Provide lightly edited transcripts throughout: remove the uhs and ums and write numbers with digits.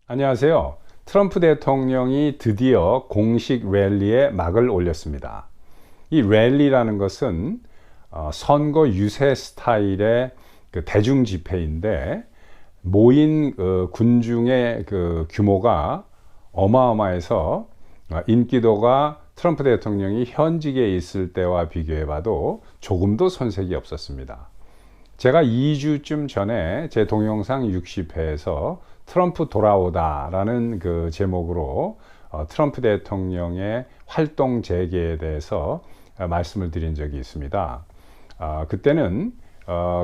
안녕하세요. 트럼프 대통령이 드디어 공식 랠리에 막을 올렸습니다. 이 랠리라는 것은 선거 유세 스타일의 대중 집회인데 모인 군중의 규모가 어마어마해서 인기도가 트럼프 대통령이 현직에 있을 때와 비교해 봐도 조금도 손색이 없었습니다. 제가 2주쯤 전에 제 동영상 60회에서 트럼프 돌아오다 라는 그 제목으로 트럼프 대통령의 활동 재개에 대해서 말씀을 드린 적이 있습니다. 그때는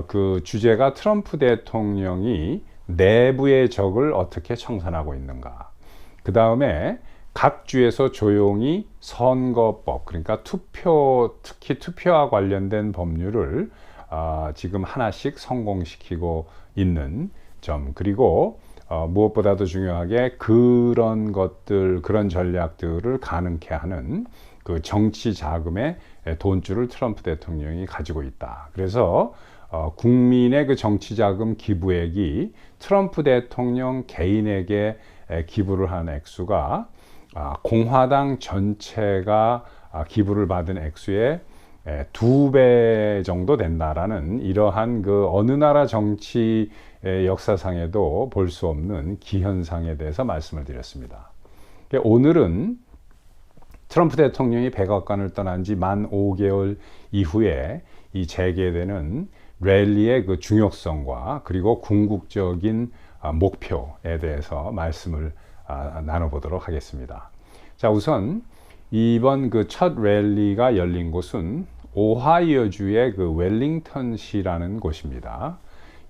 그 주제가 트럼프 대통령이 내부의 적을 어떻게 청산하고 있는가, 그 다음에 각 주에서 조용히 선거법, 그러니까 특히 투표와 관련된 법률을 지금 하나씩 성공시키고 있는 점, 그리고 무엇보다도 중요하게 그런 것들, 그런 전략들을 가능케 하는 그 정치 자금의 돈줄을 트럼프 대통령이 가지고 있다. 그래서 국민의 그 정치 자금 기부액이 트럼프 대통령 개인에게 기부를 한 액수가 공화당 전체가 기부를 받은 액수의 2배 정도 된다라는, 이러한 그 어느 나라 정치 역사상에도 볼 수 없는 기현상에 대해서 말씀을 드렸습니다. 오늘은 트럼프 대통령이 백악관을 떠난 지 만 5개월 이후에 이 재개되는 랠리의 그 중요성과 그리고 궁극적인 목표에 대해서 말씀을 나눠보도록 하겠습니다. 자, 우선 이번 그 첫 랠리가 열린 곳은 오하이오주의 그 웰링턴시라는 곳입니다.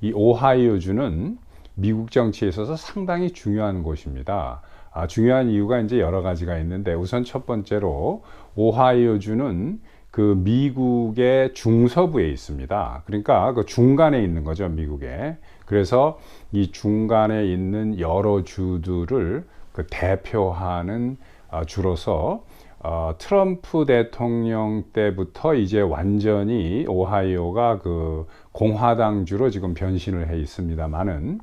이 오하이오주는 미국 정치에 있어서 상당히 중요한 곳입니다. 중요한 이유가 이제 여러 가지가 있는데, 우선 첫 번째로 오하이오주는 그 미국의 중서부에 있습니다. 그러니까 그 중간에 있는 거죠, 미국에. 그래서 이 중간에 있는 여러 주들을 그 대표하는 주로서 트럼프 대통령 때부터 이제 완전히 오하이오가 그 공화당주로 지금 변신을 해 있습니다만은,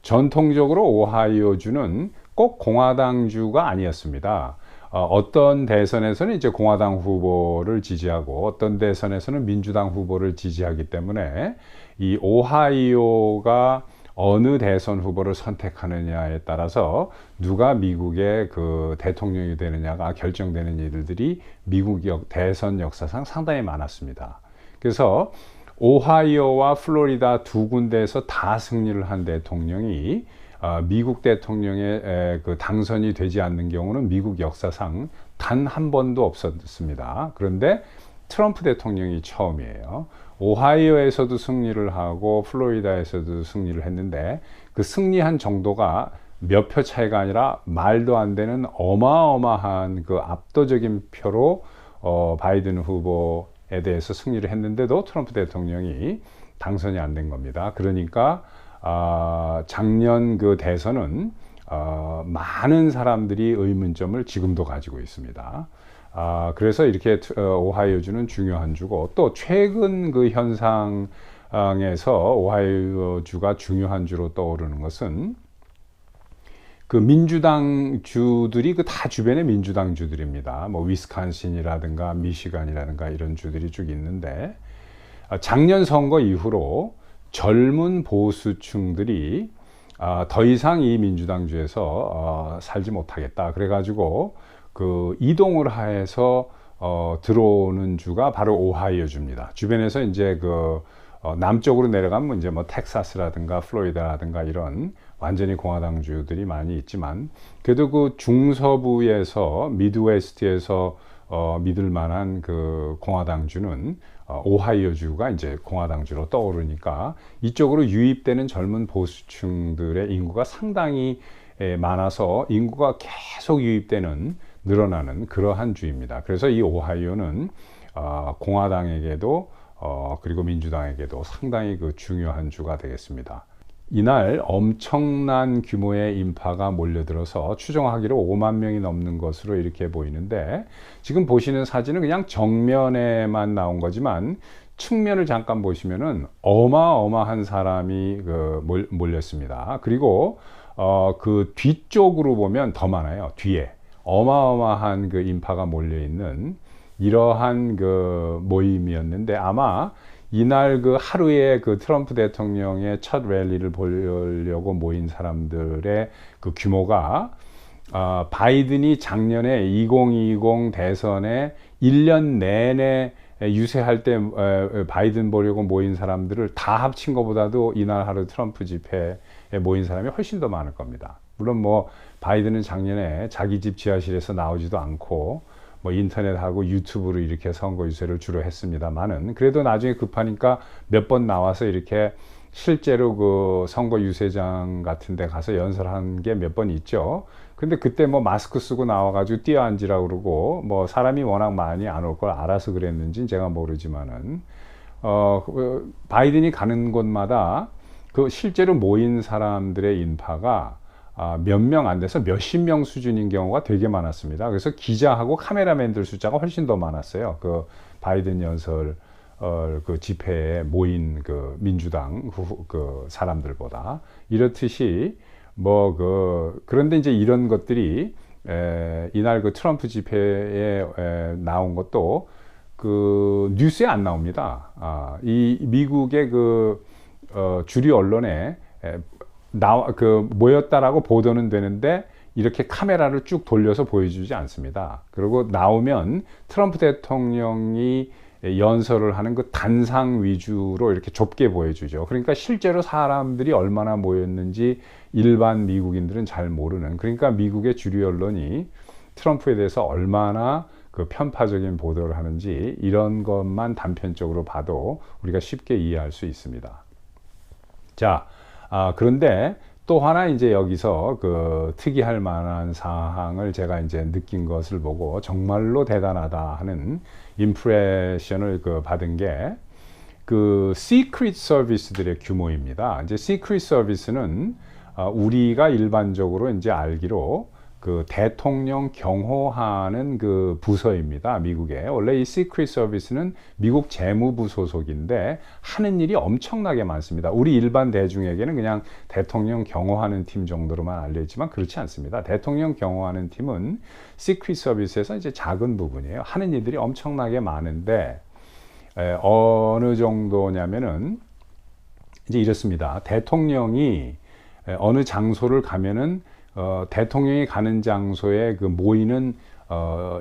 전통적으로 오하이오주는 꼭 공화당주가 아니었습니다. 어떤 대선에서는 이제 공화당 후보를 지지하고 어떤 대선에서는 민주당 후보를 지지하기 때문에 이 오하이오가 어느 대선 후보를 선택하느냐에 따라서 누가 미국의 그 대통령이 되느냐가 결정되는 일들이 미국 대선 역사상 상당히 많았습니다. 그래서 오하이오와 플로리다 두 군데에서 다 승리를 한 대통령이 미국 대통령의 그 당선이 되지 않는 경우는 미국 역사상 단 한 번도 없었습니다. 그런데 트럼프 대통령이 처음이에요. 오하이오에서도 승리를 하고 플로리다에서도 승리를 했는데, 그 승리한 정도가 몇 표 차이가 아니라 말도 안 되는 어마어마한 그 압도적인 표로 바이든 후보에 대해서 승리를 했는데도 트럼프 대통령이 당선이 안 된 겁니다. 그러니까 작년 그 대선은 많은 사람들이 의문점을 지금도 가지고 있습니다. 그래서 이렇게 오하이오주는 중요한 주고, 또 최근 그 현상에서 오하이오주가 중요한 주로 떠오르는 것은 그 민주당 주들이 그 다 주변에 민주당 주들입니다. 뭐 위스콘신이라든가 미시간이라든가 이런 주들이 쭉 있는데, 작년 선거 이후로 젊은 보수층들이 더 이상 이 민주당주에서 살지 못하겠다, 그래가지고 그 이동을 해서 들어오는 주가 바로 오하이오주입니다. 주변에서 이제 그 남쪽으로 내려가면 이제 뭐 텍사스라든가 플로리다라든가 이런 완전히 공화당주들이 많이 있지만, 그래도 그 중서부에서 미드웨스트에서 믿을 만한 그 공화당주는 오하이오주가 이제 공화당주로 떠오르니까, 이쪽으로 유입되는 젊은 보수층들의 인구가 상당히 많아서 인구가 계속 유입되는, 늘어나는 그러한 주입니다. 그래서 이 오하이오는 공화당에게도 그리고 민주당에게도 상당히 그 중요한 주가 되겠습니다. 이날 엄청난 규모의 인파가 몰려들어서 추정하기로 5만 명이 넘는 것으로 이렇게 보이는데, 지금 보시는 사진은 그냥 정면에만 나온 거지만 측면을 잠깐 보시면은 어마어마한 사람이 몰렸습니다. 그리고 그 뒤쪽으로 보면 더 많아요. 뒤에 어마어마한 그 인파가 몰려 있는 이러한 그 모임이었는데, 아마 이날 그 하루에 그 트럼프 대통령의 첫 랠리를 보려고 모인 사람들의 그 규모가 바이든이 작년에 2020 대선에 1년 내내 유세할 때 바이든 보려고 모인 사람들을 다 합친 것보다도 이날 하루 트럼프 집회에 모인 사람이 훨씬 더 많을 겁니다. 물론 뭐 바이든은 작년에 자기 집 지하실에서 나오지도 않고 뭐 인터넷하고 유튜브로 이렇게 선거 유세를 주로 했습니다만은, 그래도 나중에 급하니까 몇 번 나와서 이렇게 실제로 그 선거 유세장 같은 데 가서 연설한 게 몇 번 있죠. 근데 그때 뭐 마스크 쓰고 나와가지고 뛰어앉으라고 그러고, 뭐 사람이 워낙 많이 안 올 걸 알아서 그랬는지는 제가 모르지만은, 바이든이 가는 곳마다 그 실제로 모인 사람들의 인파가 몇 명 안 돼서 몇십 명 수준인 경우가 되게 많았습니다. 그래서 기자하고 카메라맨들 숫자가 훨씬 더 많았어요. 그 바이든 연설 그 집회에 모인 그 민주당 그 사람들보다. 이렇듯이 뭐 그런데 이제 이런 것들이 이날 그 트럼프 집회에 나온 것도 그 뉴스에 안 나옵니다. 이 미국의 그 주류 언론에 모였다라고 보도는 되는데 이렇게 카메라를 쭉 돌려서 보여주지 않습니다. 그리고 나오면 트럼프 대통령이 연설을 하는 그 단상 위주로 이렇게 좁게 보여주죠. 그러니까 실제로 사람들이 얼마나 모였는지 일반 미국인들은 잘 모르는, 그러니까 미국의 주류 언론이 트럼프에 대해서 얼마나 그 편파적인 보도를 하는지 이런 것만 단편적으로 봐도 우리가 쉽게 이해할 수 있습니다. 자, 그런데 또 하나 이제 여기서 그 특이할 만한 사항을 제가 이제 느낀 것을 보고 정말로 대단하다 하는 임프레션을 그 받은 게 그 시크릿 서비스들의 규모입니다. 이제 시크릿 서비스는 우리가 일반적으로 이제 알기로 그 대통령 경호하는 그 부서입니다. 미국에. 원래 이 시크릿 서비스는 미국 재무부 소속인데 하는 일이 엄청나게 많습니다. 우리 일반 대중에게는 그냥 대통령 경호하는 팀 정도로만 알려있지만 그렇지 않습니다. 대통령 경호하는 팀은 시크릿 서비스에서 이제 작은 부분이에요. 하는 일들이 엄청나게 많은데 어느 정도냐면은 이제 이렇습니다. 대통령이 어느 장소를 가면은 대통령이 가는 장소에 그 모이는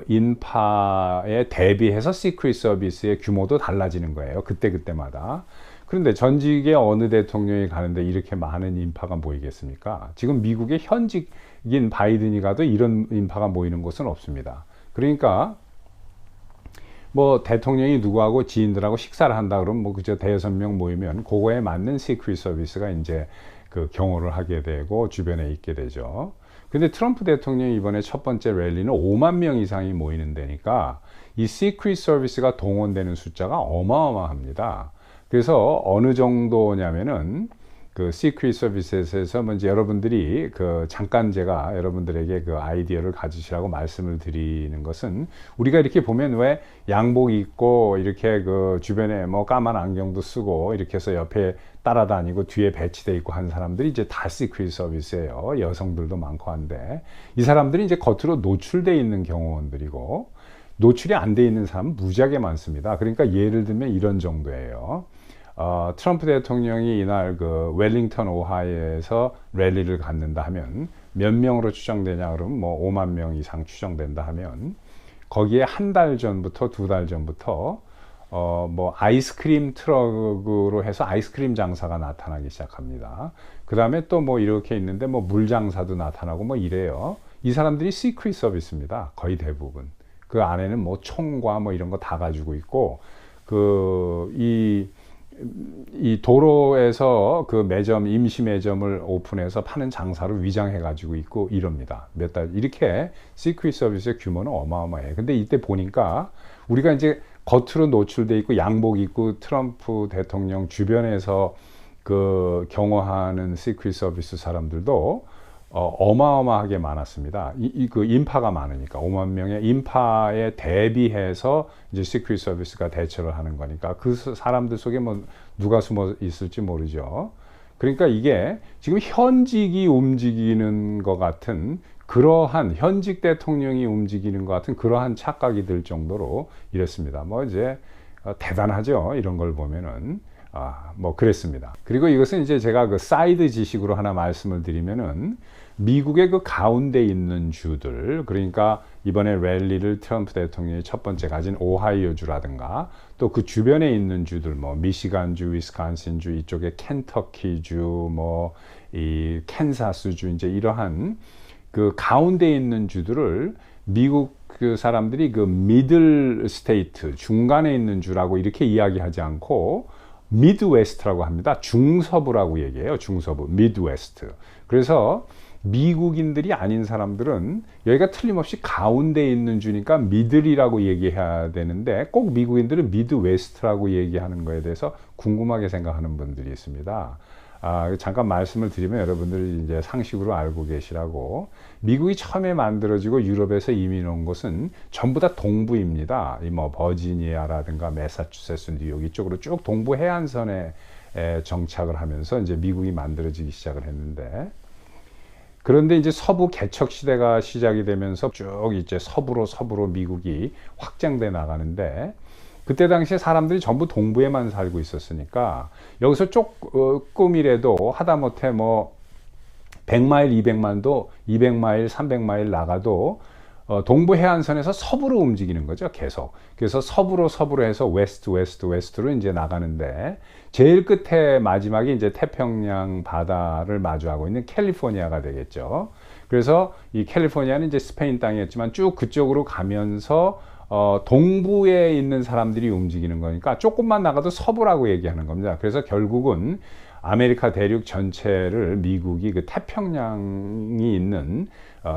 인파에 대비해서 시크릿 서비스의 규모도 달라지는 거예요. 그때마다. 그런데 전직의 어느 대통령이 가는데 이렇게 많은 인파가 모이겠습니까? 지금 미국의 현직인 바이든이 가도 이런 인파가 모이는 곳은 없습니다. 그러니까 뭐 대통령이 누구하고 지인들하고 식사를 한다 그러면 뭐 그저 대여섯 명 모이면 그거에 맞는 시크릿 서비스가 이제 그 경호를 하게 되고 주변에 있게 되죠. 근데 트럼프 대통령이 이번에 첫 번째 랠리는 5만 명 이상이 모이는 데니까 이 시크릿 서비스가 동원되는 숫자가 어마어마합니다. 그래서 어느 정도냐면은 그 시크릿 서비스에서 먼저 여러분들이 그 잠깐 제가 여러분들에게 그 아이디어를 가지시라고 말씀을 드리는 것은, 우리가 이렇게 보면 왜 양복 입고 이렇게 그 주변에 뭐 까만 안경도 쓰고 이렇게 해서 옆에 따라다니고 뒤에 배치돼 있고 한 사람들이 이제 다 시크릿 서비스예요. 여성들도 많고 한데 이 사람들이 이제 겉으로 노출돼 있는 경호원들이고 노출이 안 돼 있는 사람은 무지하게 많습니다. 그러니까 예를 들면 이런 정도예요. 트럼프 대통령이 이날 그 웰링턴 오하이오에서 랠리를 갖는다 하면 몇 명으로 추정되냐 그러면 뭐 5만 명 이상 추정된다 하면 거기에 한 달 전부터 두 달 전부터 뭐 아이스크림 트럭으로 해서 아이스크림 장사가 나타나기 시작합니다. 그 다음에 또 뭐 이렇게 있는데 뭐 물 장사도 나타나고 뭐 이래요. 이 사람들이 시크릿 서비스입니다. 거의 대부분. 그 안에는 뭐 총과 뭐 이런 거 다 가지고 있고 이 도로에서 그 매점, 임시 매점을 오픈해서 파는 장사로 위장해 가지고 있고 이럽니다. 몇 달 이렇게 시크릿 서비스의 규모는 어마어마해요. 근데 이때 보니까 우리가 이제 겉으로 노출돼 있고 양복 입고 트럼프 대통령 주변에서 그 경호하는 시크릿 서비스 사람들도 어마어마하게 많았습니다. 그 인파가 많으니까 5만 명의 인파에 대비해서 이제 시크릿 서비스가 대처를 하는 거니까 그 사람들 속에 뭐 누가 숨어 있을지 모르죠. 그러니까 이게 지금 현직이 움직이는 것 같은 그러한 현직 대통령이 움직이는 것 같은 그러한 착각이 들 정도로 이랬습니다. 뭐 이제 대단하죠. 이런 걸 보면은. 뭐 그랬습니다. 그리고 이것은 이제 제가 그 사이드 지식으로 하나 말씀을 드리면은 미국의 그 가운데 있는 주들, 그러니까 이번에 랠리를 트럼프 대통령이 첫 번째 가진 오하이오주라든가 또 그 주변에 있는 주들, 뭐 미시간주, 위스콘신주, 이쪽에 켄터키주, 뭐 이 캔사스주, 이제 이러한 그 가운데 있는 주들을 미국 그 사람들이 그 미들 스테이트, 중간에 있는 주라고 이렇게 이야기하지 않고 미드웨스트라고 합니다. 중서부라고 얘기해요. 중서부, 미드웨스트. 그래서 미국인들이 아닌 사람들은 여기가 틀림없이 가운데 있는 주니까 미들이라고 얘기해야 되는데 꼭 미국인들은 미드웨스트라고 얘기하는 거에 대해서 궁금하게 생각하는 분들이 있습니다. 잠깐 말씀을 드리면 여러분들이 이제 상식으로 알고 계시라고, 미국이 처음에 만들어지고 유럽에서 이민 온 곳은 전부 다 동부입니다. 이 뭐 버지니아라든가 매사추세츠, 뉴욕 이쪽으로 쭉 동부 해안선에 정착을 하면서 이제 미국이 만들어지기 시작을 했는데, 그런데 이제 서부 개척 시대가 시작이 되면서 쭉 이제 서부로 미국이 확장돼 나가는데, 그때 당시에 사람들이 전부 동부에만 살고 있었으니까 여기서 조금이라도 하다못해 뭐 100마일, 200마일, 300마일 나가도 동부 해안선에서 서부로 움직이는 거죠, 계속. 그래서 서부로 해서 웨스트로 이제 나가는데, 제일 끝에 마지막에 이제 태평양 바다를 마주하고 있는 캘리포니아가 되겠죠. 그래서 이 캘리포니아는 이제 스페인 땅이었지만 쭉 그쪽으로 가면서 동부에 있는 사람들이 움직이는 거니까 조금만 나가도 서부라고 얘기하는 겁니다. 그래서 결국은 아메리카 대륙 전체를 미국이 그 태평양이 있는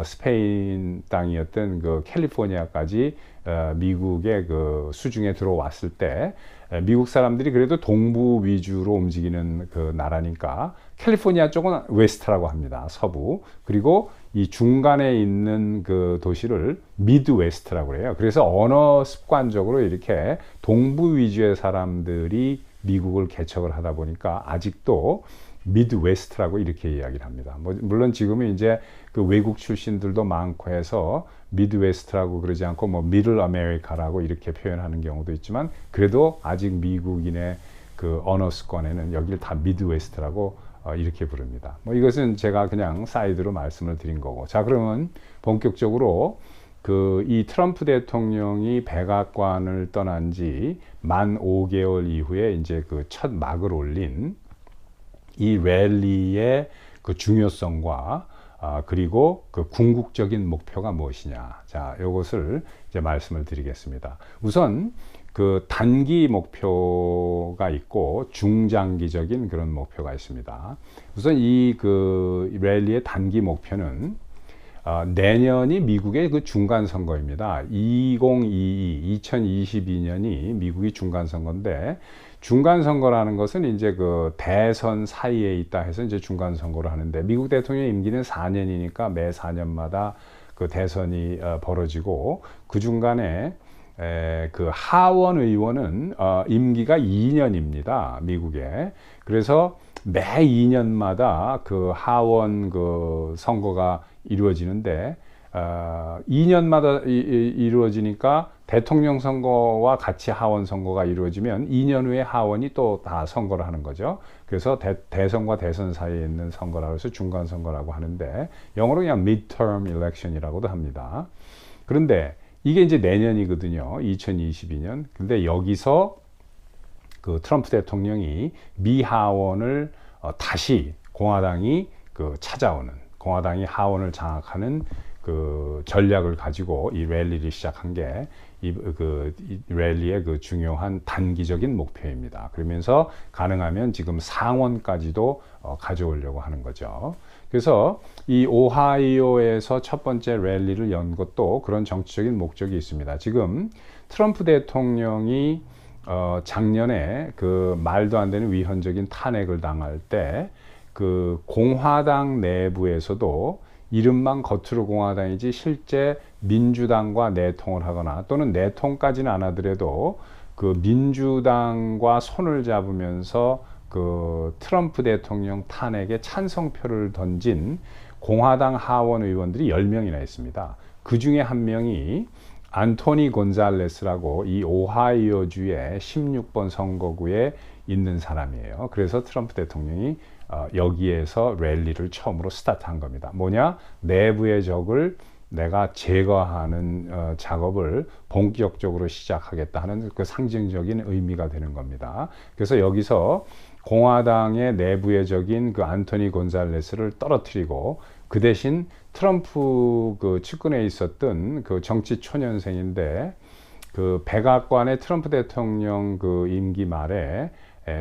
스페인 땅이었던 그 캘리포니아까지 미국의 그 수중에 들어왔을 때, 미국 사람들이 그래도 동부 위주로 움직이는 그 나라니까 캘리포니아 쪽은 웨스트라고 합니다. 서부. 그리고 이 중간에 있는 그 도시를 미드웨스트라고 해요. 그래서 언어 습관적으로 이렇게 동부 위주의 사람들이 미국을 개척을 하다 보니까 아직도 미드웨스트라고 이렇게 이야기를 합니다. 뭐 물론 지금은 이제 그 외국 출신들도 많고 해서 미드웨스트라고 그러지 않고 뭐 미들 아메리카라고 이렇게 표현하는 경우도 있지만, 그래도 아직 미국인의 그 언어 습관에는 여기를 다 미드웨스트라고 이렇게 부릅니다. 뭐 이것은 제가 그냥 사이드로 말씀을 드린 거고. 자, 그러면 본격적으로 그 이 트럼프 대통령이 백악관을 떠난 지 만 5개월 이후에 이제 그 첫 막을 올린 이 랠리의 그 중요성과 그리고 그 궁극적인 목표가 무엇이냐. 자, 이것을 이제 말씀을 드리겠습니다. 우선 그 단기 목표가 있고 중장기적인 그런 목표가 있습니다. 우선 이 그 랠리의 단기 목표는 내년이 미국의 그 중간 선거입니다. 2022년이 미국이 중간 선거인데, 중간 선거라는 것은 이제 그 대선 사이에 있다 해서 이제 중간 선거를 하는데, 미국 대통령 임기는 4년이니까 매 4년마다 그 대선이 벌어지고, 그 중간에 그 하원 의원은 임기가 2년입니다. 미국에. 그래서 매 2년마다 그 하원 그 선거가 이루어지는데, 2년마다 이루어지니까 대통령 선거와 같이 하원 선거가 이루어지면 2년 후에 하원이 또 다 선거를 하는 거죠. 그래서 대선과 대선 사이에 있는 선거라고 해서 중간 선거라고 하는데, 영어로 그냥 midterm election이라고도 합니다. 그런데 이게 이제 내년이거든요. 2022년. 근데 여기서 그 트럼프 대통령이 미 하원을 다시 공화당이 그 찾아오는, 공화당이 하원을 장악하는 그 전략을 가지고 이 랠리를 시작한 게 이 랠리의 그 중요한 단기적인 목표입니다. 그러면서 가능하면 지금 상원까지도 가져오려고 하는 거죠. 그래서 이 오하이오에서 첫 번째 랠리를 연 것도 그런 정치적인 목적이 있습니다. 지금 트럼프 대통령이 작년에 그 말도 안 되는 위헌적인 탄핵을 당할 때 그 공화당 내부에서도 이름만 겉으로 공화당이지 실제 민주당과 내통을 하거나, 또는 내통까지는 안 하더라도 그 민주당과 손을 잡으면서 그 트럼프 대통령 탄핵에 찬성표를 던진 공화당 하원 의원들이 10명이나 있습니다. 그 중에 한 명이 안토니 곤잘레스라고 이 오하이오주의 16번 선거구에 있는 사람이에요. 그래서 트럼프 대통령이 여기에서 랠리를 처음으로 스타트한 겁니다. 뭐냐? 내부의 적을 내가 제거하는 작업을 본격적으로 시작하겠다 하는 그 상징적인 의미가 되는 겁니다. 그래서 여기서 공화당의 내부의 적인 그 안토니 곤잘레스를 떨어뜨리고 그 대신 트럼프 그 측근에 있었던 그 정치 초년생인데 그 백악관의 트럼프 대통령 그 임기 말에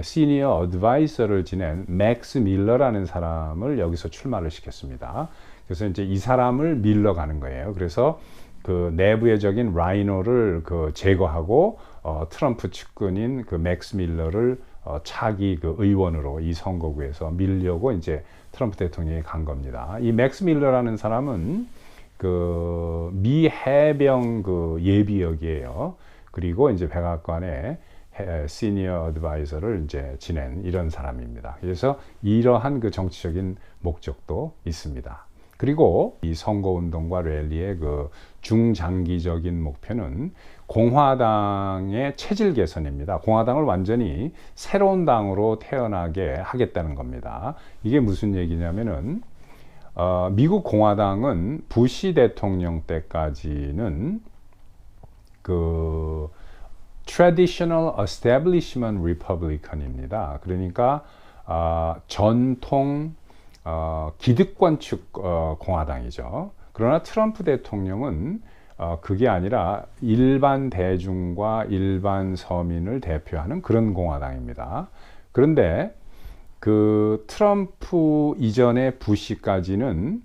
시니어 어드바이서를 지낸 맥스 밀러라는 사람을 여기서 출마를 시켰습니다. 그래서 이제 이 사람을 밀러가는 거예요. 그래서 그 내부의 적인 라이노를 그 제거하고 트럼프 측근인 그 맥스 밀러를 차기 그 의원으로 이 선거구에서 밀려고 이제 트럼프 대통령이 간 겁니다. 이 맥스 밀러라는 사람은 그 미 해병 그 예비역이에요. 그리고 이제 백악관에 시니어 어드바이저를 이제 지낸 이런 사람입니다. 그래서 이러한 그 정치적인 목적도 있습니다. 그리고 이 선거운동과 랠리의 그 중장기적인 목표는 공화당의 체질 개선입니다. 공화당을 완전히 새로운 당으로 태어나게 하겠다는 겁니다. 이게 무슨 얘기냐면은 미국 공화당은 부시 대통령 때까지는 그 Traditional Establishment Republican입니다. 그러니까 전통 기득권축 공화당이죠. 그러나 트럼프 대통령은 그게 아니라 일반 대중과 일반 서민을 대표하는 그런 공화당입니다. 그런데 그 트럼프 이전의 부시까지는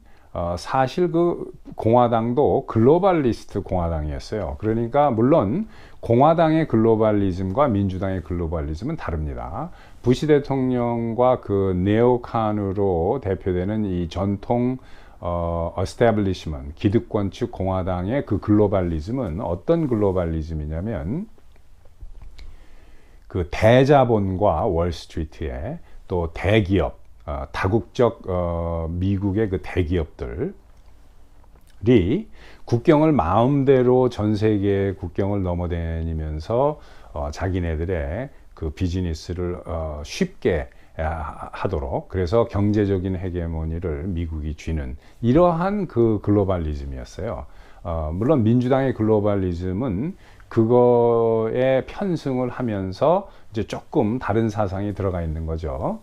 사실 그 공화당도 글로벌리스트 공화당이었어요. 그러니까 물론 공화당의 글로벌리즘과 민주당의 글로벌리즘은 다릅니다. 부시 대통령과 그 네오칸으로 대표되는 이 전통 에스태블리시먼트 기득권축 공화당의 그 글로벌리즘은 어떤 글로벌리즘이냐면 그 대자본과 월스트리트의 또 대기업 다국적 미국의 그 대기업들이 국경을 마음대로 전 세계 국경을 넘어다니면서 자기네들의 그 비즈니스를 쉽게 하도록 그래서 경제적인 헤게모니를 미국이 쥐는 이러한 그 글로벌리즘이었어요. 물론 민주당의 글로벌리즘은 그거에 편승을 하면서 이제 조금 다른 사상이 들어가 있는 거죠.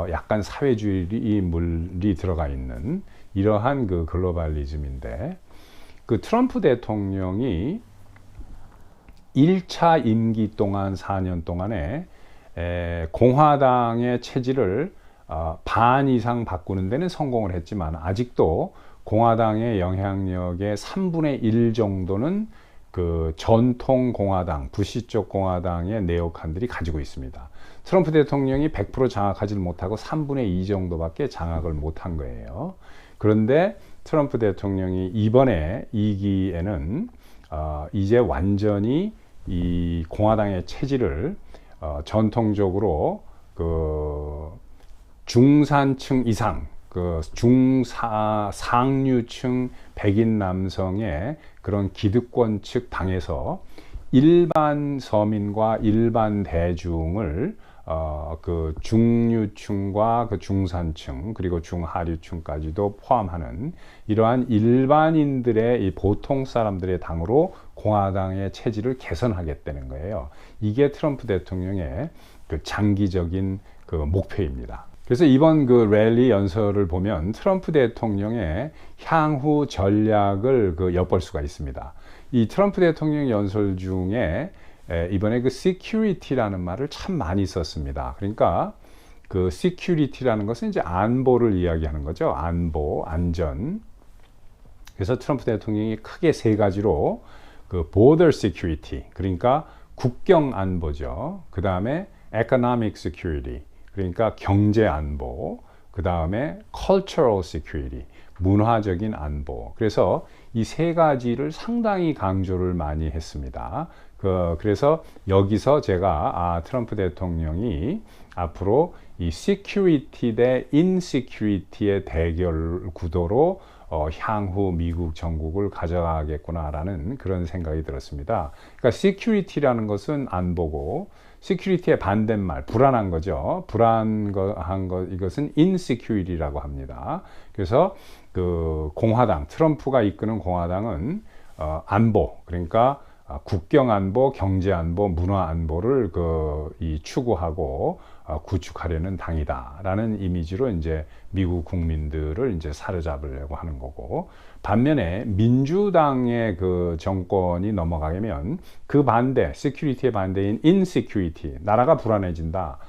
약간 사회주의 물이 들어가 있는 이러한 그 글로벌리즘인데 그 트럼프 대통령이 1차 임기 동안 4년 동안에 공화당의 체질을 반 이상 바꾸는 데는 성공을 했지만 아직도 공화당의 영향력의 3분의 1 정도는 그 전통 공화당, 부시 쪽 공화당의 네오칸들이 가지고 있습니다. 트럼프 대통령이 100% 장악하지 못하고 3분의 2 정도밖에 장악을 못한 거예요. 그런데 트럼프 대통령이 이번에 2기에는 이제 완전히 이 공화당의 체질을 전통적으로 그 중산층 이상 그 상류층 백인 남성의 그런 기득권 측 당에서 일반 서민과 일반 대중을 그 중류층과 그 중산층 그리고 중하류층까지도 포함하는 이러한 일반인들의 이 보통 사람들의 당으로 공화당의 체질을 개선하겠다는 거예요. 이게 트럼프 대통령의 그 장기적인 그 목표입니다. 그래서 이번 그 랠리 연설을 보면 트럼프 대통령의 향후 전략을 그 엿볼 수가 있습니다. 이 트럼프 대통령 연설 중에 이번에 그 security라는 말을 참 많이 썼습니다. 그러니까 그 security라는 것은 이제 안보를 이야기하는 거죠. 안보, 안전. 그래서 트럼프 대통령이 크게 세 가지로 그 border security, 그러니까 국경 안보죠. 그 다음에 economic security, 그러니까 경제 안보, 그 다음에 cultural security, 문화적인 안보. 그래서 이 세 가지를 상당히 강조를 많이 했습니다. 그래서 여기서 제가 트럼프 대통령이 앞으로 이 security 대 insecurity의 대결 구도로 향후 미국 정국을 가져가겠구나라는 그런 생각이 들었습니다. 그러니까 security라는 것은 안보고 security의 반대말 불안한 거죠. 불안한 것 이것은 insecurity라고 합니다. 그래서 그 공화당 트럼프가 이끄는 공화당은 안보 그러니까 국경 안보, 경제 안보, 문화 안보를 추구하고 구축하려는 당이다라는 이미지로 이제 미국 국민들을 이제 사로잡으려고 하는 거고, 반면에 민주당의 그 정권이 넘어가면 그 반대, 시큐리티의 반대인 인시큐리티, 나라가 불안해진다.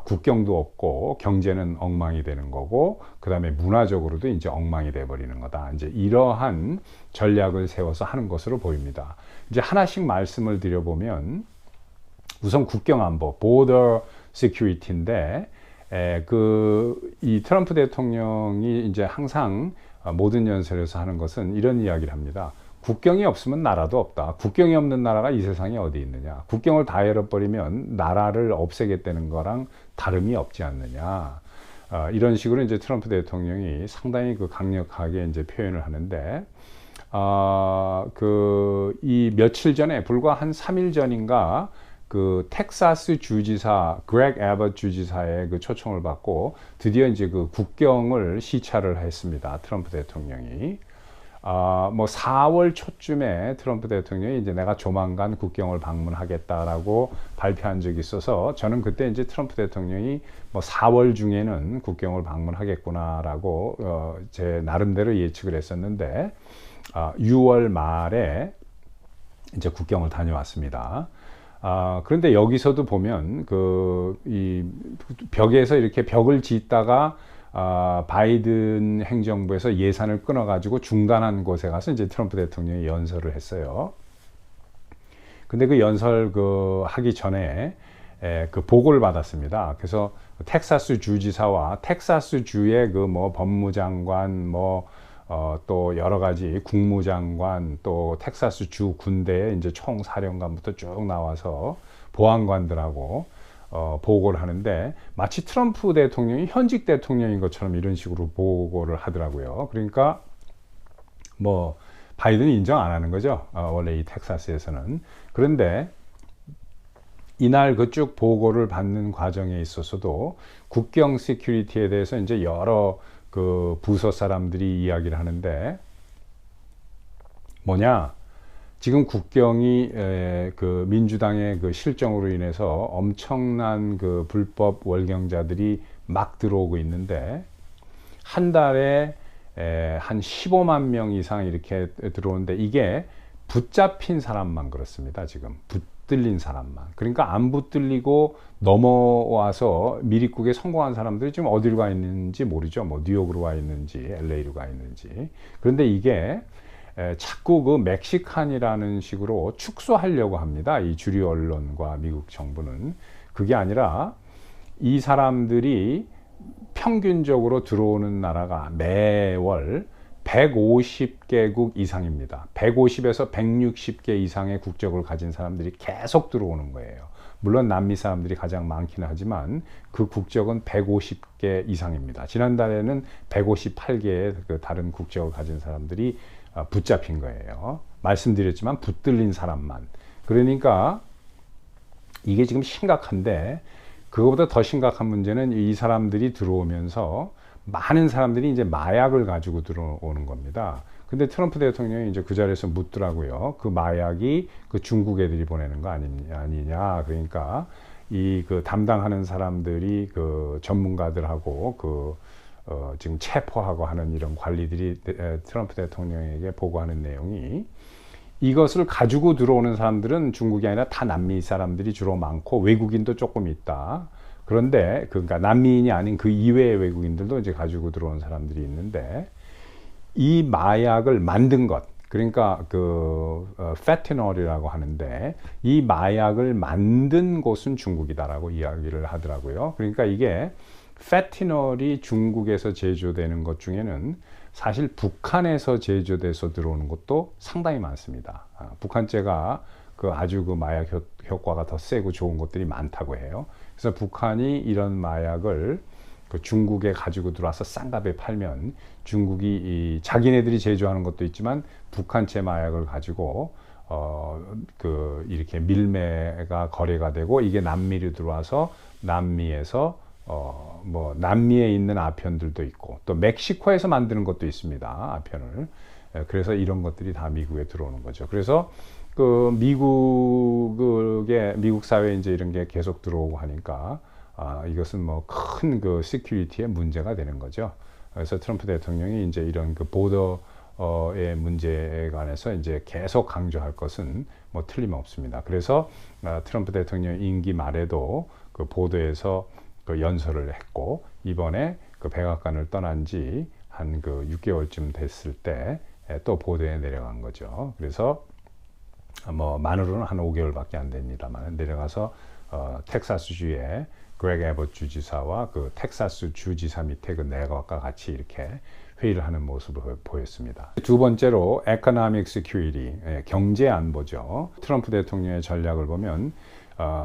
국경도 없고 경제는 엉망이 되는 거고 그 다음에 문화적으로도 이제 엉망이 돼 버리는 거다. 이제 이러한 전략을 세워서 하는 것으로 보입니다. 이제 하나씩 말씀을 드려보면 우선 국경 안보, border security인데 이 트럼프 대통령이 이제 항상 모든 연설에서 하는 것은 이런 이야기를 합니다. 국경이 없으면 나라도 없다. 국경이 없는 나라가 이 세상에 어디 있느냐. 국경을 다 열어버리면 나라를 없애겠다는 거랑 다름이 없지 않느냐. 이런 식으로 이제 트럼프 대통령이 상당히 강력하게 이제 표현을 하는데, 이 며칠 전에 불과 한 3일 전인가 그 텍사스 주지사 그렉 에버트 주지사의 그 초청을 받고 드디어 이제 그 국경을 시찰을 했습니다. 트럼프 대통령이. 4월 초쯤에 트럼프 대통령이 이제 내가 조만간 국경을 방문하겠다라고 발표한 적이 있어서 저는 그때 이제 트럼프 대통령이 4월 중에는 국경을 방문하겠구나라고 제 나름대로 예측을 했었는데 6월 말에 이제 국경을 다녀왔습니다. 그런데 여기서도 보면 이 벽에서 이렇게 벽을 짓다가 바이든 행정부에서 예산을 끊어가지고 중단한 곳에 가서 이제 트럼프 대통령이 연설을 했어요. 근데 그 연설 하기 전에 그 보고를 받았습니다. 그래서 텍사스 주지사와 텍사스 주의 법무장관 또 여러 가지 국무장관 또 텍사스 주 군대의 이제 총사령관부터 쭉 나와서 보안관들하고 보고를 하는데 마치 트럼프 대통령이 현직 대통령인 것처럼 이런 식으로 보고를 하더라고요. 그러니까 바이든이 인정 안 하는 거죠. 원래 이 텍사스에서는. 그런데 이날 쭉 보고를 받는 과정에 있어서도 국경 시큐리티에 대해서 이제 여러 부서 사람들이 이야기를 하는데 지금 국경이 민주당의 실정으로 인해서 엄청난 불법 월경자들이 막 들어오고 있는데 한 달에 한 15만 명 이상 이렇게 들어오는데 이게 붙잡힌 사람만 그렇습니다. 지금 붙들린 사람만. 그러니까 안 붙들리고 넘어와서 미립국에 성공한 사람들이 지금 어디로 가 있는지 모르죠. 뉴욕으로 가 있는지 LA로 가 있는지. 그런데 이게 자꾸 멕시칸이라는 식으로 축소하려고 합니다. 이 주류 언론과 미국 정부는. 그게 아니라 이 사람들이 평균적으로 들어오는 나라가 매월 150개국 이상입니다. 150에서 160개 이상의 국적을 가진 사람들이 계속 들어오는 거예요. 물론 남미 사람들이 가장 많긴 하지만 그 국적은 150개 이상입니다. 지난달에는 158개의 다른 국적을 가진 사람들이 붙잡힌 거예요. 말씀드렸지만 붙들린 사람만. 그러니까 이게 지금 심각한데 그거보다 더 심각한 문제는 이 사람들이 들어오면서 많은 사람들이 이제 마약을 가지고 들어오는 겁니다. 근데 트럼프 대통령이 이제 그 자리에서 묻더라고요. 그 마약이 중국 애들이 보내는 거 아니냐. 그러니까 이 담당하는 사람들이 전문가들하고 지금 체포하고 하는 이런 관리들이 트럼프 대통령에게 보고하는 내용이 이것을 가지고 들어오는 사람들은 중국이 아니라 다 남미 사람들이 주로 많고 외국인도 조금 있다. 그런데 그러니까 난민이 아닌 그 이외의 외국인들도 이제 가지고 들어온 사람들이 있는데 이 마약을 만든 것 그러니까 페티놀이라고 하는데 이 마약을 만든 곳은 중국이다라고 이야기를 하더라고요. 그러니까 이게 페티놀이 중국에서 제조되는 것 중에는 사실 북한에서 제조돼서 들어오는 것도 상당히 많습니다. 북한제가 그 아주 그 마약 효과가 더 세고 좋은 것들이 많다고 해요. 그래서 북한이 이런 마약을 그 중국에 가지고 들어와서 싼 값에 팔면 중국이 이 자기네들이 제조하는 것도 있지만 북한chế 마약을 가지고 그 이렇게 밀매가 거래가 되고 이게 남미로 들어와서 남미에서 뭐 남미에 있는 아편들도 있고 또 멕시코에서 만드는 것도 있습니다. 아편을. 그래서 이런 것들이 다 미국에 들어오는 거죠. 그래서 그 미국 사회에 이제 이런 게 계속 들어오고 하니까 이것은 뭐 큰 그 시큐리티의 문제가 되는 거죠. 그래서 트럼프 대통령이 이제 이런 그 보더의 문제에 관해서 이제 계속 강조할 것은 뭐 틀림없습니다. 그래서 트럼프 대통령 임기 말에도 그 보도에서 그 연설을 했고 이번에 그 백악관을 떠난 지 한 그 6개월쯤 됐을 때 또 보도에 내려간 거죠. 그래서 뭐 만으로는 한 5개월밖에 안 됩니다만 내려가서 텍사스주의 그렉 에봇 주지사와 그 텍사스 주지사 밑에 그 내각과 같이 이렇게 회의를 하는 모습을 보였습니다. 두 번째로 economic security, 경제 안보죠. 트럼프 대통령의 전략을 보면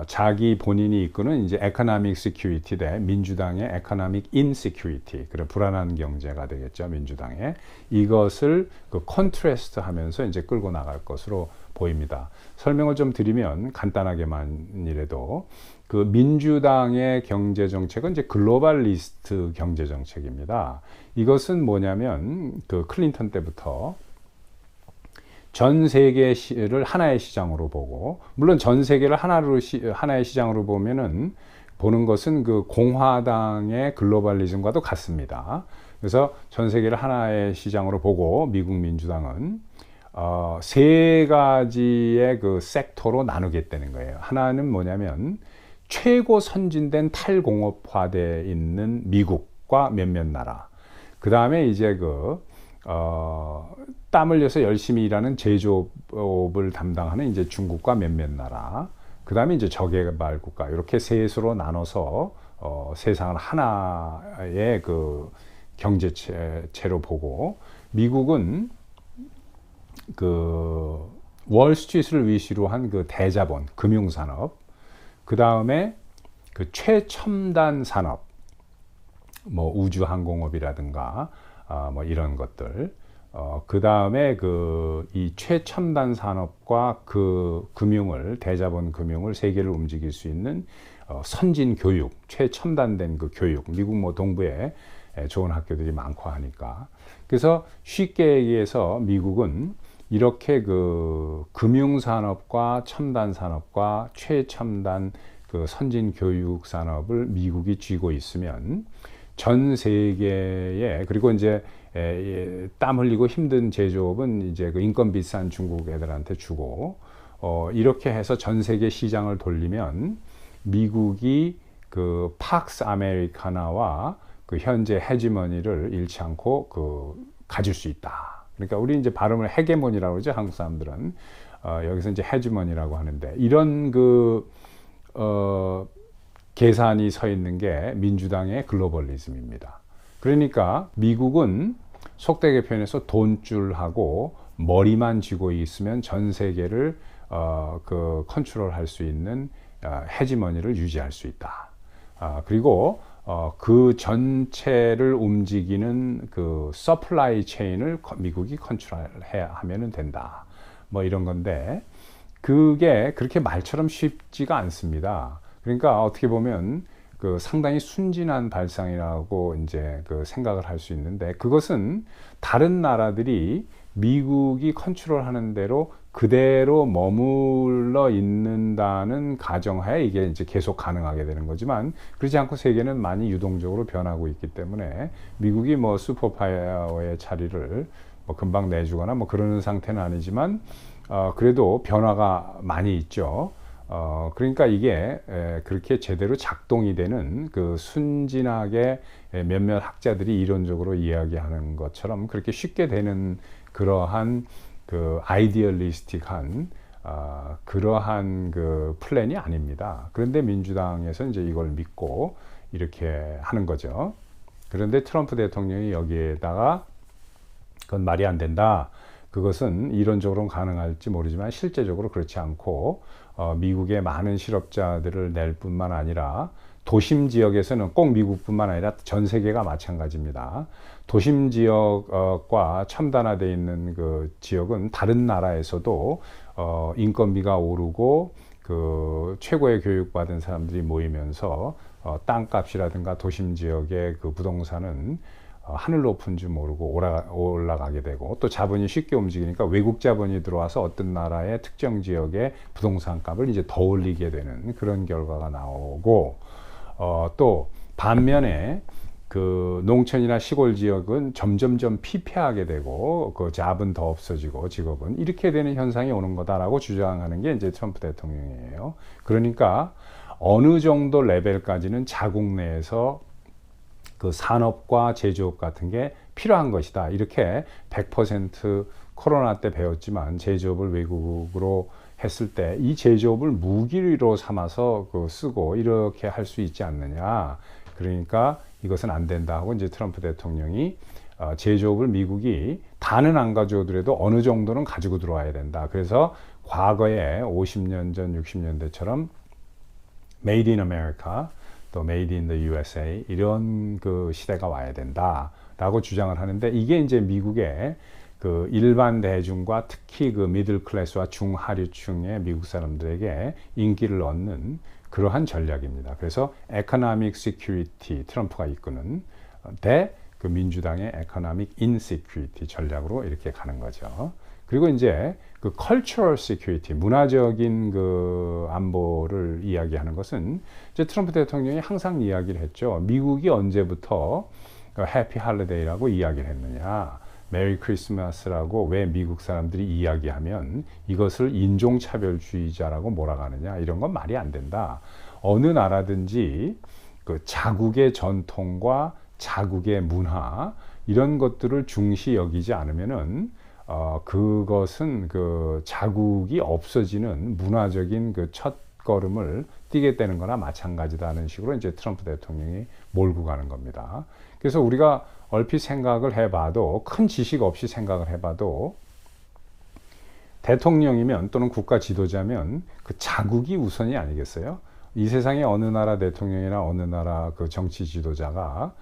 자기 본인이 이끄는 이제 economic security 대 민주당의 economic insecurity, 그런 불안한 경제가 되겠죠. 민주당의 이것을 그 컨트레스트 하면서 이제 끌고 나갈 것으로 보입니다. 설명을 좀 드리면 간단하게만이라도 그 민주당의 경제 정책은 이제 글로벌리스트 경제 정책입니다. 이것은 뭐냐면 그 클린턴 때부터 전 세계를 하나의 시장으로 보고, 물론 전 세계를 하나의 시장으로 보는 것은 그 공화당의 글로벌리즘과도 같습니다. 그래서 전 세계를 하나의 시장으로 보고 미국 민주당은 세 가지의 그 섹터로 나누겠다는 거예요. 하나는 뭐냐면 최고 선진된 탈공업화되어 있는 미국과 몇몇 나라. 그 다음에 이제 땀 흘려서 열심히 일하는 제조업을 담당하는 이제 중국과 몇몇 나라. 그 다음에 이제 저개발 국가. 이렇게 셋으로 나눠서 세상을 하나의 그 경제체로 보고, 미국은 그 월스트리트를 위시로 한 그 대자본, 금융산업, 그 다음에 그 최첨단 산업, 뭐 우주항공업이라든가 뭐 이런 것들, 그 다음에 그 이 최첨단 산업과 그 금융을, 대자본 금융을 세계를 움직일 수 있는 선진 교육, 최첨단된 그 교육, 미국 뭐 동부에 좋은 학교들이 많고 하니까. 그래서 쉽게 얘기해서 미국은 이렇게 그 금융산업과 첨단산업과 최첨단 그 선진 교육 산업을 미국이 쥐고 있으면 전 세계에, 그리고 이제 땀 흘리고 힘든 제조업은 이제 그 인건 비싼 중국 애들한테 주고, 이렇게 해서 전 세계 시장을 돌리면 미국이 그 팍스 아메리카나와 그 현재 헤지머니를 잃지 않고 그 가질 수 있다. 그러니까 우리 이제 발음을 헤게모니라고 그러죠. 한국 사람들은. 여기서 이제 헤지머니라고 하는데, 이런 계산이 서 있는 게 민주당의 글로벌리즘입니다. 그러니까 미국은 속되게 표현해서 돈줄하고 머리만 쥐고 있으면 전 세계를 그 컨트롤할 수 있는 헤지머니를 유지할 수 있다. 그리고 그 전체를 움직이는 그 서플라이 체인을 미국이 컨트롤해야 하면 된다. 뭐 이런 건데, 그게 그렇게 말처럼 쉽지가 않습니다. 그러니까 어떻게 보면 그 상당히 순진한 발상이라고 이제 그 생각을 할 수 있는데, 그것은 다른 나라들이 미국이 컨트롤하는 대로 그대로 머물러 있는다는 가정하에 이게 이제 계속 가능하게 되는 거지만, 그렇지 않고 세계는 많이 유동적으로 변하고 있기 때문에 미국이 뭐 슈퍼파워의 자리를 뭐 금방 내주거나 뭐 그러는 상태는 아니지만 그래도 변화가 많이 있죠. 그러니까 이게 그렇게 제대로 작동이 되는, 그 순진하게 몇몇 학자들이 이론적으로 이야기하는 것처럼 그렇게 쉽게 되는 그러한 그 아이디얼리스틱한 그러한 그 플랜이 아닙니다. 그런데 민주당에서 이제 이걸 믿고 이렇게 하는 거죠. 그런데 트럼프 대통령이 여기에다가 그건 말이 안 된다. 그것은 이론적으로는 가능할지 모르지만 실제적으로 그렇지 않고 미국의 많은 실업자들을 낼 뿐만 아니라 도심 지역에서는 꼭 미국뿐만 아니라 전 세계가 마찬가지입니다. 도심 지역과 첨단화되어 있는 그 지역은 다른 나라에서도 인건비가 오르고 그 최고의 교육받은 사람들이 모이면서 땅값이라든가 도심 지역의 그 부동산은 하늘 높은 줄 모르고 올라가게 되고, 또 자본이 쉽게 움직이니까 외국 자본이 들어와서 어떤 나라의 특정 지역의 부동산 값을 이제 더 올리게 되는 그런 결과가 나오고, 또 반면에 그 농촌이나 시골 지역은 점점점 피폐하게 되고 그 잡은 더 없어지고 직업은 이렇게 되는 현상이 오는 거다라고 주장하는 게 이제 트럼프 대통령이에요. 그러니까 어느 정도 레벨까지는 자국 내에서 그 산업과 제조업 같은 게 필요한 것이다. 이렇게 100% 코로나 때 배웠지만 제조업을 외국으로 했을 때 이 제조업을 무기로 삼아서 그 쓰고 이렇게 할 수 있지 않느냐. 그러니까 이것은 안 된다 하고 이제 트럼프 대통령이 제조업을 미국이 다는 안 가져오더라도 어느 정도는 가지고 들어와야 된다. 그래서 과거에 50년 전 60년대처럼 Made in America, 또 Made in the USA 이런 그 시대가 와야 된다라고 주장을 하는데, 이게 이제 미국의 그 일반 대중과 특히 그 미들 클래스와 중하류층의 미국 사람들에게 인기를 얻는 그러한 전략입니다. 그래서 economic security 트럼프가 이끄는 대 그 민주당의 economic insecurity 전략으로 이렇게 가는 거죠. 그리고 이제 그 cultural security 문화적인 그 안보를 이야기하는 것은 이제 트럼프 대통령이 항상 이야기를 했죠. 미국이 언제부터 해피 할리데이라고 이야기를 했느냐, 메리 크리스마스라고 왜 미국 사람들이 이야기하면 이것을 인종차별주의자라고 몰아가느냐, 이런 건 말이 안 된다. 어느 나라든지 그 자국의 전통과 자국의 문화 이런 것들을 중시 여기지 않으면은 그것은 그 자국이 없어지는 문화적인 그 첫 걸음을 뛰게 되는 거나 마찬가지다는 식으로 이제 트럼프 대통령이 몰고 가는 겁니다. 그래서 우리가 얼핏 생각을 해봐도, 큰 지식 없이 생각을 해봐도 대통령이면 또는 국가 지도자면 그 자국이 우선이 아니겠어요? 이 세상에 어느 나라 대통령이나 어느 나라 그 정치 지도자가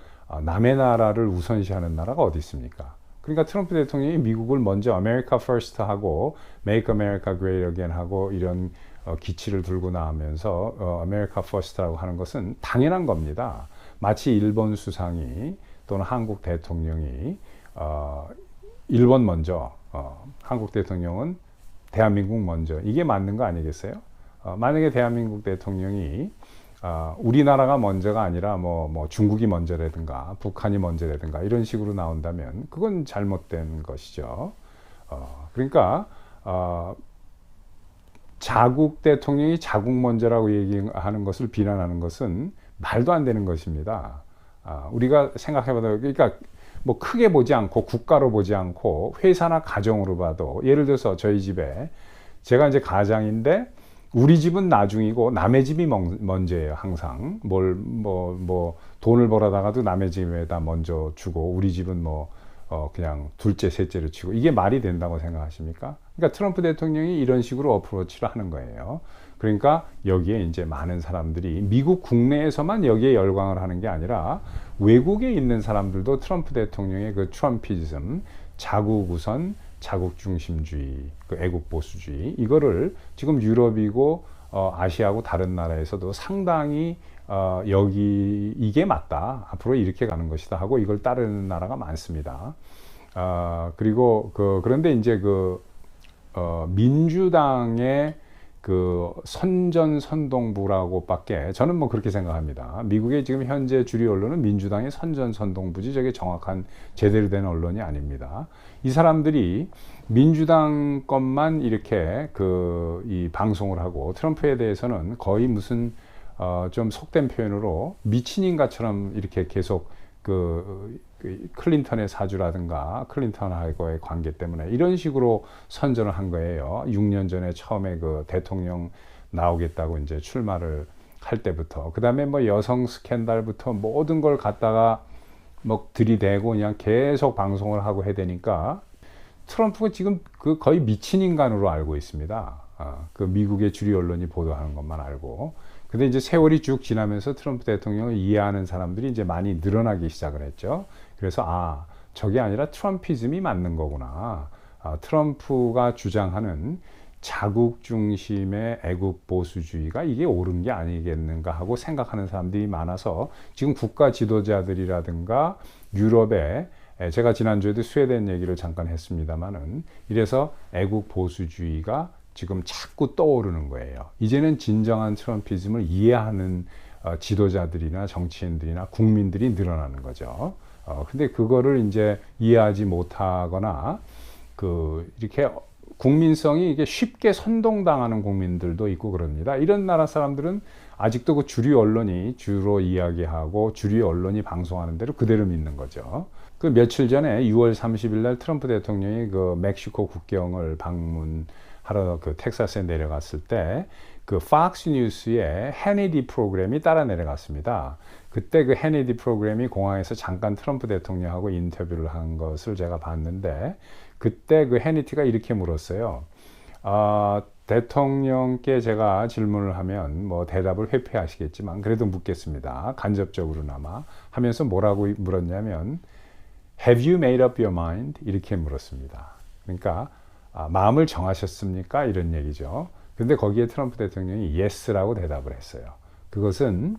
남의 나라를 우선시하는 나라가 어디 있습니까? 그러니까 트럼프 대통령이 미국을 먼저 America First 하고 Make America Great Again 하고 이런 기치를 들고 나오면서 America First라고 하는 것은 당연한 겁니다. 마치 일본 수상이 또는 한국 대통령이 일본 먼저, 한국 대통령은 대한민국 먼저, 이게 맞는 거 아니겠어요? 만약에 대한민국 대통령이 우리나라가 먼저가 아니라 뭐 중국이 먼저라든가 북한이 먼저라든가 이런 식으로 나온다면 그건 잘못된 것이죠. 그러니까 자국 대통령이 자국 먼저라고 얘기하는 것을 비난하는 것은 말도 안 되는 것입니다. 우리가 생각해봐도, 그러니까 뭐 크게 보지 않고 국가로 보지 않고 회사나 가정으로 봐도, 예를 들어서 저희 집에 제가 이제 가장인데 우리 집은 나중이고 남의 집이 먼저예요. 항상 뭐 돈을 벌어다가도 남의 집에다 먼저 주고 우리 집은 그냥 둘째 셋째로 치고, 이게 말이 된다고 생각하십니까? 그러니까 트럼프 대통령이 이런 식으로 어프로치를 하는 거예요. 그러니까 여기에 이제 많은 사람들이 미국 국내에서만 여기에 열광을 하는 게 아니라 외국에 있는 사람들도 트럼프 대통령의 그 트럼피즘, 자국 우선, 자국 중심주의, 그 애국 보수주의, 이거를 지금 유럽이고 아시아고 다른 나라에서도 상당히 여기 이게 맞다, 앞으로 이렇게 가는 것이다 하고 이걸 따르는 나라가 많습니다. 그리고 그런데 이제 민주당의 그 선전선동부라고밖에 저는 뭐 그렇게 생각합니다. 미국의 지금 현재 주류 언론은 민주당의 선전선동부지 저게 정확한 제대로 된 언론이 아닙니다. 이 사람들이 민주당 것만 이렇게 이 방송을 하고 트럼프에 대해서는 거의 무슨 좀 속된 표현으로 미친인가처럼 이렇게 계속 클린턴의 사주라든가 클린턴하고의 관계 때문에 이런 식으로 선전을 한 거예요. 6년 전에 처음에 그 대통령 나오겠다고 이제 출마를 할 때부터, 그 다음에 뭐 여성 스캔들부터 모든 걸 갖다가 뭐 들이대고 그냥 계속 방송을 하고 해야 되니까 트럼프가 지금 그 거의 미친 인간으로 알고 있습니다. 그 미국의 주류 언론이 보도하는 것만 알고. 근데 이제 세월이 쭉 지나면서 트럼프 대통령을 이해하는 사람들이 이제 많이 늘어나기 시작을 했죠. 그래서 저게 아니라 트럼피즘이 맞는 거구나. 트럼프가 주장하는 자국 중심의 애국 보수주의가 이게 옳은 게 아니겠는가 하고 생각하는 사람들이 많아서 지금 국가 지도자들이라든가 유럽에, 제가 지난주에도 스웨덴 얘기를 잠깐 했습니다만은, 이래서 애국 보수주의가 지금 자꾸 떠오르는 거예요. 이제는 진정한 트럼피즘을 이해하는 지도자들이나 정치인들이나 국민들이 늘어나는 거죠. 근데 그거를 이제 이해하지 못하거나 이렇게 국민성이 이게 쉽게 선동당하는 국민들도 있고 그럽니다. 이런 나라 사람들은 아직도 그 주류 언론이 주로 이야기하고 주류 언론이 방송하는 대로 그대로 믿는 거죠. 그 며칠 전에 6월 30일 날 트럼프 대통령이 그 멕시코 국경을 방문하러 그 텍사스에 내려갔을 때 그 팍스 뉴스의 해니디 프로그램이 따라 내려갔습니다. 그때 그 해니디 프로그램이 공항에서 잠깐 트럼프 대통령하고 인터뷰를 한 것을 제가 봤는데, 그때 그 해니티가 이렇게 물었어요. 대통령께 제가 질문을 하면 뭐 대답을 회피하시겠지만 그래도 묻겠습니다. 간접적으로나마 하면서 뭐라고 물었냐면 Have you made up your mind? 이렇게 물었습니다. 그러니까 마음을 정하셨습니까? 이런 얘기죠. 근데 거기에 트럼프 대통령이 Yes라고 대답을 했어요. 그것은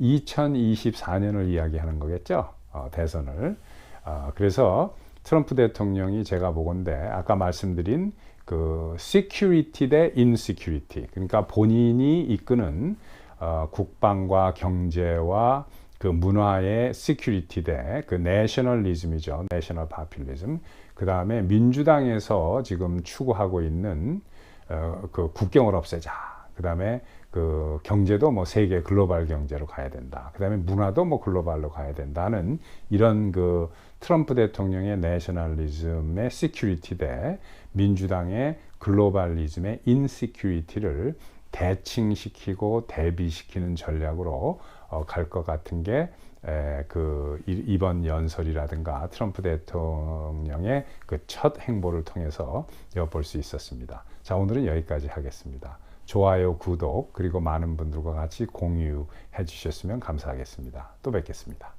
2024년을 이야기하는 거겠죠. 대선을. 그래서 트럼프 대통령이 제가 보건대 아까 말씀드린 그 security 대 insecurity, 그러니까 본인이 이끄는 국방과 경제와 그 문화의 security 대 그 nationalism이죠. national populism. 그 다음에 민주당에서 지금 추구하고 있는 그 국경을 없애자. 그 다음에 그 경제도 뭐 세계 글로벌 경제로 가야 된다. 그 다음에 문화도 뭐 글로벌로 가야 된다는 이런 그 트럼프 대통령의 내셔널리즘의 시큐리티 대 민주당의 글로벌리즘의 인시큐리티를 대칭시키고 대비시키는 전략으로 갈 것 같은 게 그 이번 연설이라든가 트럼프 대통령의 그 첫 행보를 통해서 엿볼 수 있었습니다. 자, 오늘은 여기까지 하겠습니다. 좋아요, 구독, 그리고 많은 분들과 같이 공유해 주셨으면 감사하겠습니다. 또 뵙겠습니다.